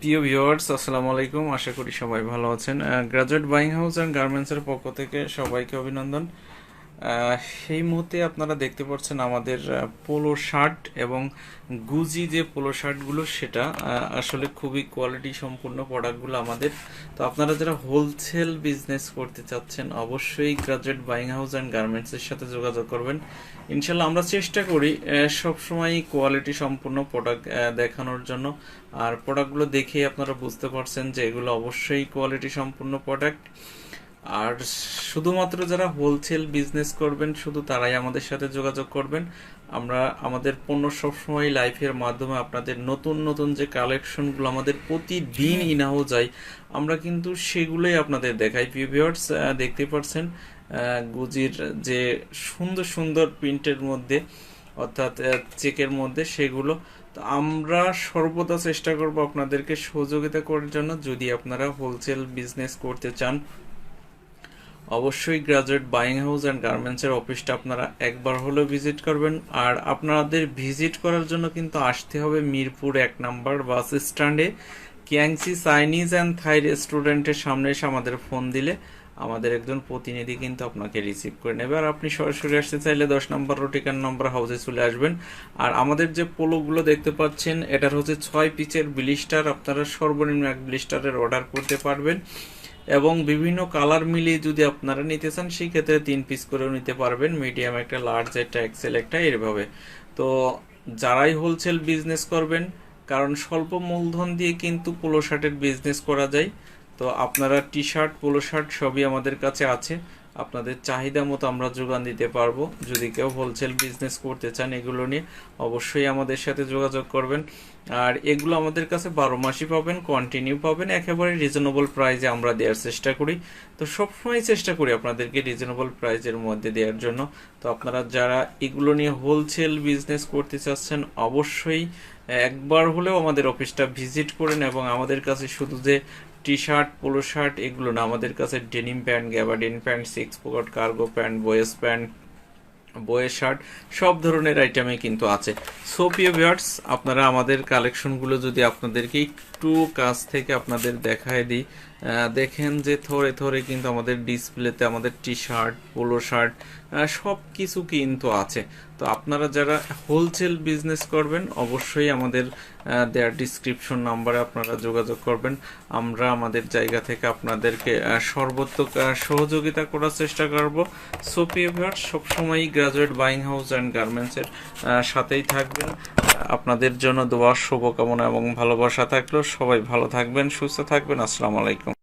প্রিয় ভিউয়ার্স, আসসালামু আলাইকুম। আশা করি সবাই ভালো আছেন। গ্রাজুয়েট বাইং হাউস অ্যান্ড গার্মেন্টসের পক্ষ থেকে সবাইকে অভিনন্দন। সেই মুহূর্তে আপনারা দেখতে পাচ্ছেন আমাদের পোলো শার্ট এবং গুজি যে পোলো শার্টগুলো, সেটা আসলে খুবই কোয়ালিটি সম্পূর্ণ প্রোডাক্টগুলো আমাদের। তো আপনারা যারা হোলসেল বিজনেস করতে চাচ্ছেন, অবশ্যই গ্রাজুয়েট বাইং হাউস অ্যান্ড গার্মেন্টসের সাথে যোগাযোগ করবেন। ইনশাল্লাহ আমরা চেষ্টা করি সবসময় কোয়ালিটি সম্পূর্ণ প্রোডাক্ট দেখানোর জন্য। আর প্রোডাক্টগুলো দেখেই আপনারা বুঝতে পারছেন যে এগুলো অবশ্যই কোয়ালিটি সম্পূর্ণ প্রোডাক্ট। আর শুধুমাত্র যারা হোলসেল বিজনেস করবেন শুধু তারাই আমাদের সাথে যোগাযোগ করবেন। আমরা আমাদের পণ্য সবসময় লাইভের মাধ্যমে আপনাদের নতুন নতুন যে কালেকশনগুলো আমাদের প্রতিদিন ইনাও যায়, আমরা কিন্তু সেগুলোই আপনাদের দেখাই। ভিউয়ার্স, দেখতে পাচ্ছেন গুজির যে সুন্দর সুন্দর প্রিন্টের মধ্যে, অর্থাৎ চেকের মধ্যে, সেগুলো তো আমরা সর্বদা চেষ্টা করব আপনাদেরকে সহযোগিতা করার জন্য। যদি আপনারা হোলসেল বিজনেস করতে চান, অবশ্যই গ্রাজুয়েট বাইং হাউস অ্যান্ড গার্মেন্টসের অফিসটা আপনারা একবার হলেও ভিজিট করবেন। আর আপনাদের ভিজিট করার জন্য কিন্তু আসতে হবে মিরপুর 1 নম্বর বাস স্ট্যান্ডে। কিয়াংসি চাইনিজ অ্যান্ড থাই রেস্টুরেন্টের সামনে এসে আমাদের ফোন দিলে আমাদের একজন প্রতিনিধি কিন্তু আপনাকে রিসিভ করে নেবে। আর আপনি সরাসরি আসতে চাইলে 10 নম্বর রোটিকান নম্বর হাউসে চলে আসবেন। আর আমাদের যে পোলোগুলো দেখতে পাচ্ছেন, এটার হচ্ছে 6 পিচের ব্লিস্টার। আপনারা সর্বনিম্ন 1 ব্লিস্টারের অর্ডার করতে পারবেন এবং বিভিন্ন কালার মিলিয়ে যদি আপনারা নিতে চান, সেই ক্ষেত্রে 3 পিস করেও নিতে পারবেন। মিডিয়াম একটা, লার্জ একটা, এক্সেল একটা, এভাবে। তো যারাই হোলসেল বিজনেস করবেন, কারণ স্বল্প মূলধন দিয়ে কিন্তু পোলো শার্টের বিজনেস করা যায়। তো আপনারা টি শার্ট, পোলো শার্ট সবই আমাদের কাছে আছে। আপনাদের চাহিদা মতো আমরা যোগান দিতে পারবো। যদি কেউ হোলসেল বিজনেস করতে চান এগুলো নিয়ে, অবশ্যই আমাদের সাথে যোগাযোগ করবেন। আর এগুলো আমাদের কাছে 12 মাসই পাবেন, কন্টিনিউ পাবেন। একেবারে রিজনেবল প্রাইসে আমরা দেওয়ার চেষ্টা করি। তো সবসময় চেষ্টা করি আপনাদেরকে রিজনেবল প্রাইসের মধ্যে দেওয়ার জন্য। তো আপনারা যারা এগুলো নিয়ে হোলসেল বিজনেস করতে চাচ্ছেন, অবশ্যই একবার হলেও আমাদের অফিসটা ভিজিট করেন। এবং আমাদের কাছে শুধু যে টি শার্ট, পোলো শার্ট এগুলো না, আমাদের কাছে denim pant, gabardine pant, 6 pocket cargo pant, boys shirt, সব ধরনের আইটেমই কিন্তু আছে। সো প্রিয় ভিউয়ার্স, আপনারা আমাদের কালেকশনগুলো যদি আপনাদেরকে একটু কাছ থেকে আপনাদের দেখায় দিই, দেখেন যে থরে থরে কিন্তু আমাদের ডিসপ্লেতে আমাদের টি শার্ট, পোলো শার্ট সব কিছু কিন্তু আছে। তো আপনারা যারা হোলসেল বিজনেস করবেন, অবশ্যই আমাদের দেয়ার ডিসক্রিপশন নাম্বারে আপনারা যোগাযোগ করবেন। আমরা আমাদের জায়গা থেকে আপনাদেরকে সর্বোত্তক সহযোগিতা করার চেষ্টা করব। সো প্রিয় ভিউয়ার্স, সবসময়ই গ্রাজুয়েট বাইং হাউস অ্যান্ড গার্মেন্টসের সাথেই থাকবেন। আপনাদের জন্য দোয়া, শুভকামনা এবং ভালোবাসা থাকলো। সবাই ভালো থাকবেন, সুস্থ থাকবেন। আসসালামু আলাইকুম।